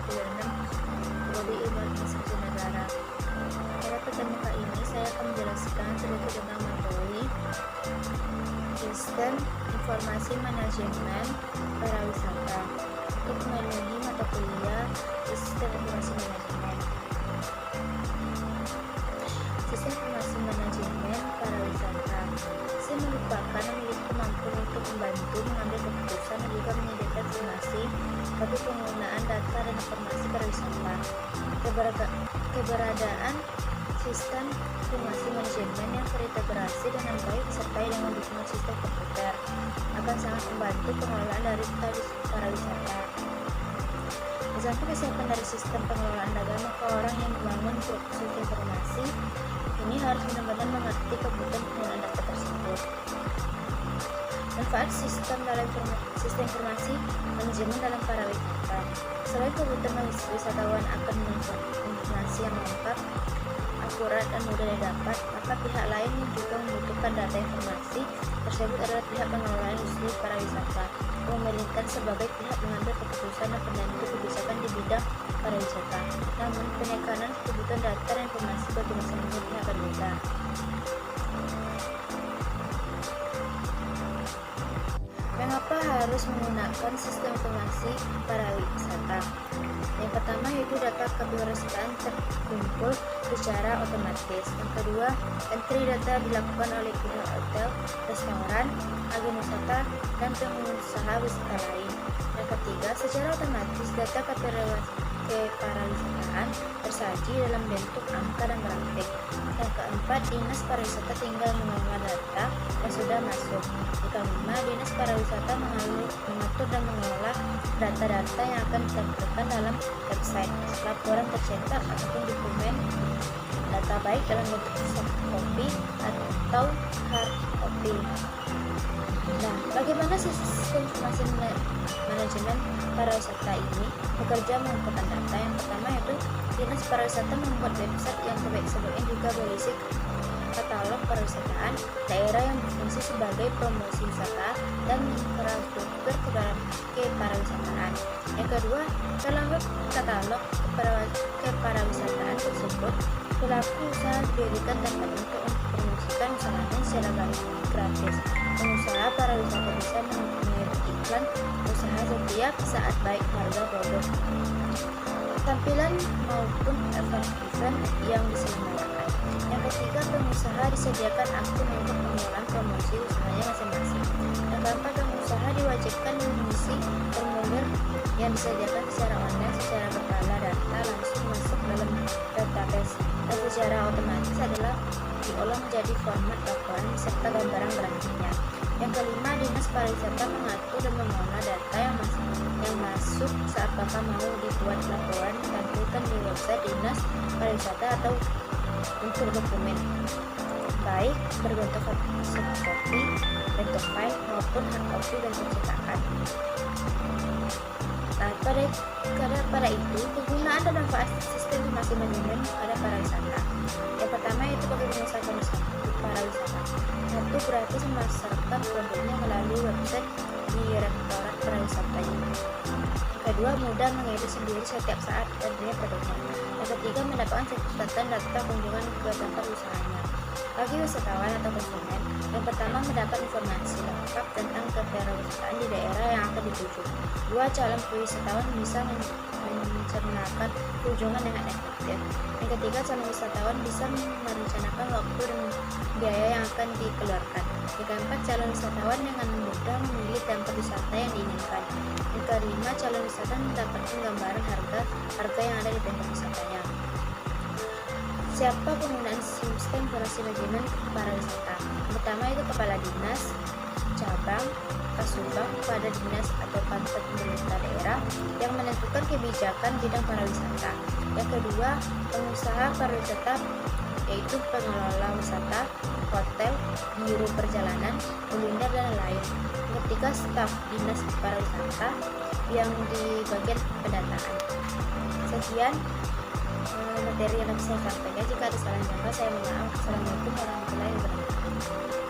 26 Prodi Ilmu Administrasi Negara. Pada pertemuan kali ini saya akan menjelaskan sedikit tentang materi Sistem Informasi Manajemen Pariwisata untuk memenuhi mata kuliah Sistem Informasi Manajemen. Sistem Informasi Manajemen Pariwisata merupakan memiliki kemampuan untuk membantu mengambil keputusan dan juga menyediakan informasi bagi penggunaan data dan informasi pariwisata. Keberadaan sistem informasi manajemen yang terintegrasi dengan baik disertai dengan dukungan sistem komputer akan sangat membantu pengelolaan dari pariwisata. Di samping kesiapan dari sistem pengelolaan dagang, maka orang yang membangun sistem informasi ini harus benar-benar mengerti kebutuhan penggunaan data tersebut. Manfaat sistem informasi manajemen dalam pariwisata. Selain kebutuhan wisatawan akan informasi yang lengkap, akurat dan mudah didapat, maka pihak lain yang juga membutuhkan data informasi tersebut adalah pihak pengelola industri pariwisata, memerintahkan sebagai pihak mengambil keputusan dan penentu kebijakan di bidang pariwisata. Namun, penekanan kebutuhan data dan informasi bagi masing-masing pihak berbeda. Mengapa harus menggunakan sistem informasi pariwisata? Yang pertama yaitu data kebersihan terkumpul secara otomatis. Yang kedua, entry data dilakukan oleh pihak hotel, restoran, agen wisata, dan pengusaha wisata lain. Yang ketiga, secara otomatis data kepariwisataan tersaji dalam bentuk angka dan grafik. Yang keempat, dinas pariwisata tinggal mengolah data yang sudah masuk. Yang kelima, dinas pariwisata mengatur dan mengelola data-data yang akan ditampilkan dalam website, laporan tercetak ataupun dokumen data baik dalam bentuk soft copy atau hard copy. Nah, bagaimana sistem informasi manajemen pariwisata ini bekerja mengumpulkan data? Yang pertama yaitu dinas pariwisata membuat website yang sebelumnya juga berisi katalog pariwisataan daerah yang berfungsi sebagai promosi wisata dan infrastruktur kepariwisataan. Yang kedua, dalam web katalog kepariwisataan tersebut, pelaku usaha diberikan data untuk mempromosikan usahanya secara gratis. Pengusaha pariwisata bisa mengirim iklan usaha setiap saat baik harga produk, tampilan maupun event yang diselenggarakan. Yang ketiga, pengusaha disediakan akun untuk pengelolaan promosi usahanya masing-masing. Yang keempat, pengusaha diwajibkan mengisi formulir yang disediakan secara online secara berkala. Data langsung masuk dalam database dan secara otomatis adalah diolah menjadi format laporan beserta gambaran grafiknya. Yang kelima, dinas pariwisata mengatur dan mengolah data yang masuk saat Bapak mau dibuat laporan ditampilkan di website dinas pariwisata atau untuk dokumen baik berbentuk soft copy, bentuk file maupun hard copy bentuk cetakan. Nah, pada itu kegunaan dan manfaat sistem informasi manajemen pada pariwisata. Yang pertama yaitu bagi pengusaha pariwisata. Satu, gratis memasarkan produknya melalui website direktorat pariwisata ini. Kedua, mudah mengedit sendiri setiap saat dan melihat produknya. Yang ketiga, mendapatkan catatan data kunjungan ke tempat usahanya. Bagi wisatawan atau konsumen, yang pertama mendapat informasi lengkap tentang kepariwisataan di daerah yang akan dituju. Dua, calon wisatawan bisa mencernakan kunjungan dengan efektif. Yang ketiga, calon wisatawan bisa merencanakan waktu dan biaya yang akan dikeluarkan. Yang keempat, calon wisatawan dengan mudah memilih tempat wisata yang diinginkan. Yang kelima, calon wisatawan mendapatkan gambaran harga yang ada di tempat wisatanya. Siapa penggunaan sistem informasi manajemen pariwisata? Pertama itu kepala dinas, cabang, kasubag pada dinas atau kantor pemerintah daerah yang menentukan kebijakan bidang pariwisata. Yang kedua, pengusaha pariwisata yaitu pengelola wisata, hotel, biro perjalanan, kuliner dan lain. Yang ketiga, staf dinas pariwisata yang di bagian pendataan. Sekian materi yang saya sampaikan. Jika ada salah kata, saya mohon maaf. Assalamualaikum warahmatullahi wabarakatuh.